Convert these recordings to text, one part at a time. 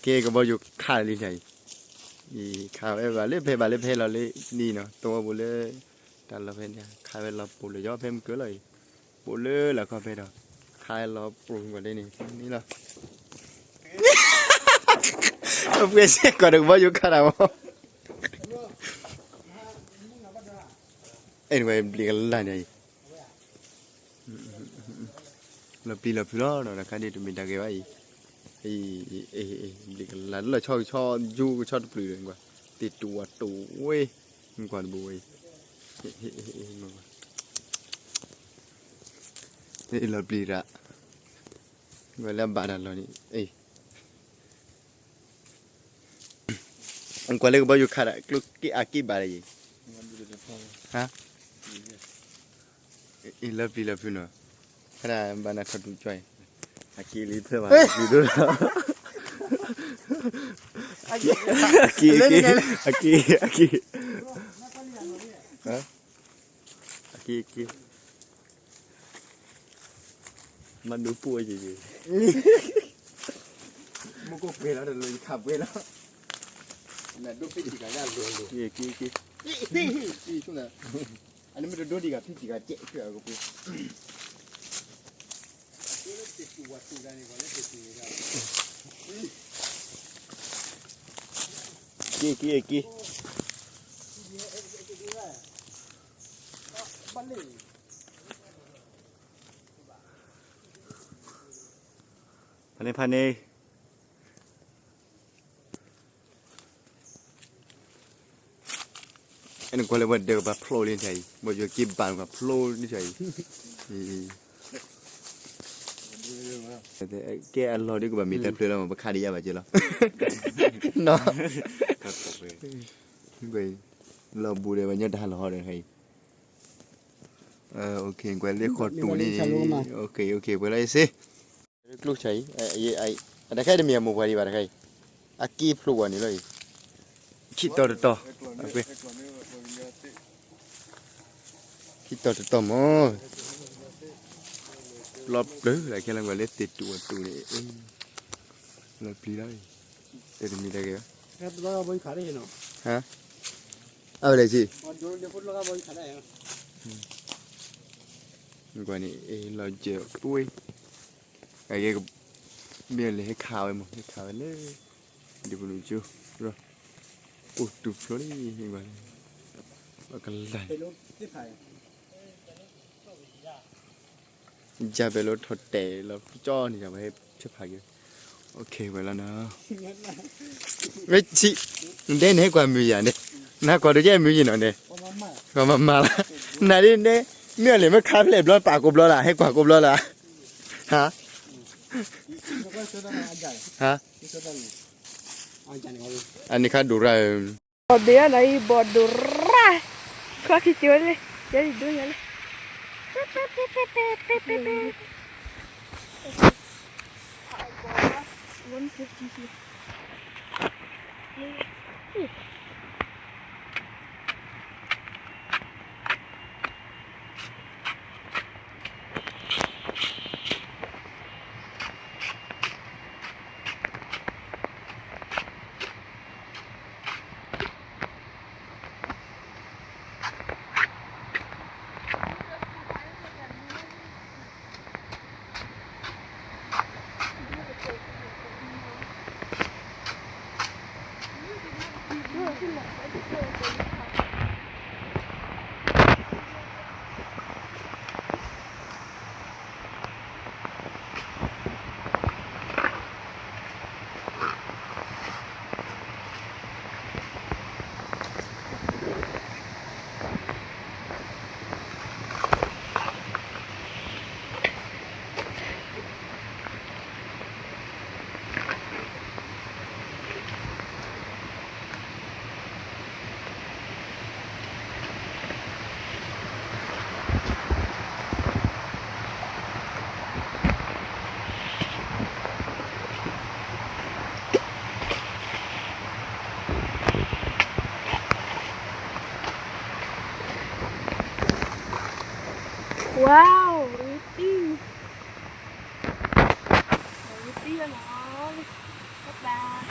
เกก็บอกอยู่ขาเลยใช่อีขาเอ้บาเล่เพบาเล่เพเราเลยนี่เนาะตัวบุเลยแต่เราเพเนี่ยขาเราปูเลยย่อเพมเกลือเลยปูเลยแล้วก็เพดขาเราปรุงกว่าได้นี่เหรอเพื่อนเช็คก่อนถึงว่าอยู่ขาเราเอ็นไว้เปลี่ยนอะไรเนี่ยเราปีเราพี่ล้อเนาะนะการที่ตัวมีตาเกี่ยวไอ้เด็กหลานเราชอบยูชอบเปลือยกว่าติดตัวเว้ยมันกว่าบุยนี่เราเปลือยละเวลาบ้านเรานี่อันกว่าเล็กบ่อยู่ขาดกลุกกี่อากี่บาร์ยี่ฮะเราเปลือยเนาะขนาดบ้านเราเขาดูจ่อยอากีรีเพื่อมาดูดูอากีฮะอากีมันดูป่วยจริงๆมันก็เวลาเดินเลยขับเวลาเนี่ยดูพี่ดีกันได้เลยกีช่วงนั้นอันนี้มันดูดีกับพี่ดีกันเจ๊เชื่อกูพี่กี่พันนี่อันนี้ก็เลยว่าเดี๋ยวแบบโผล่นี่ใช่บ่อยู่กี่บานกับโผล่นี่ใช่แต่แกอันรอดีกว่ามีแต่เพื่อนเรามาคาดียาแบบเจอแล้วเนาะไปเราบูเดวันนี้ด่าเราเลยให้โอเคกว่าเรียกขอตูนี่โอเคไปเลยสิลูกใช้แต่แค่เดี๋ยวมีมือพอดีป่ะใครอากีพลูอันนี้เลยคิดต่อโอเคคิดต่อมั้งรอบหรืออะไรแค่เราเล่นติดตัวนี่เราปีได้แต่มีอะไรกันครับเราบอยขาได้เนาะฮะเอาเลยสิเดี๋ยวพูดเราบอยขาได้กว่านี้เราเจอปุ้ยไอ้เก็เมียเลยให้ข่าวไอ้หมดให้ข่าวเลยเดี๋ยวไปดูจูรอโอ้ตุบเลยยังไงว่ากันไรจะไปรถทดเตะแล้วจ้อนี่จะไปให้เชื่อพาอยู่โอเคไปแล้วนะไม่ชิเด่นให้กว่ามืออย่างนี้น่ากว่าดูแย่มืออย่างนี้ก็มาละนาดิเนี่ยเมื่อเลยไม่คาเพลย์บล็อปากกบล้อละให้กว่ากบล้อละฮะอันนี้ข้าดูไรบอดเดียอะไรบอดดูไรข้าคิดเจอเลยเดี๋ยวดูยังเลยว้าวริตตี้นะน้องบ๊ายบาย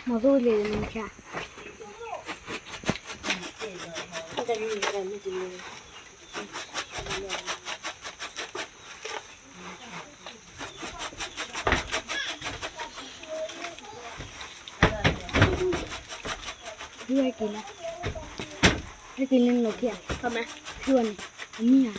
మొదలు ఇంకా dua kilo, 3 kilo lagi ya, sama, dua nih, ini ya.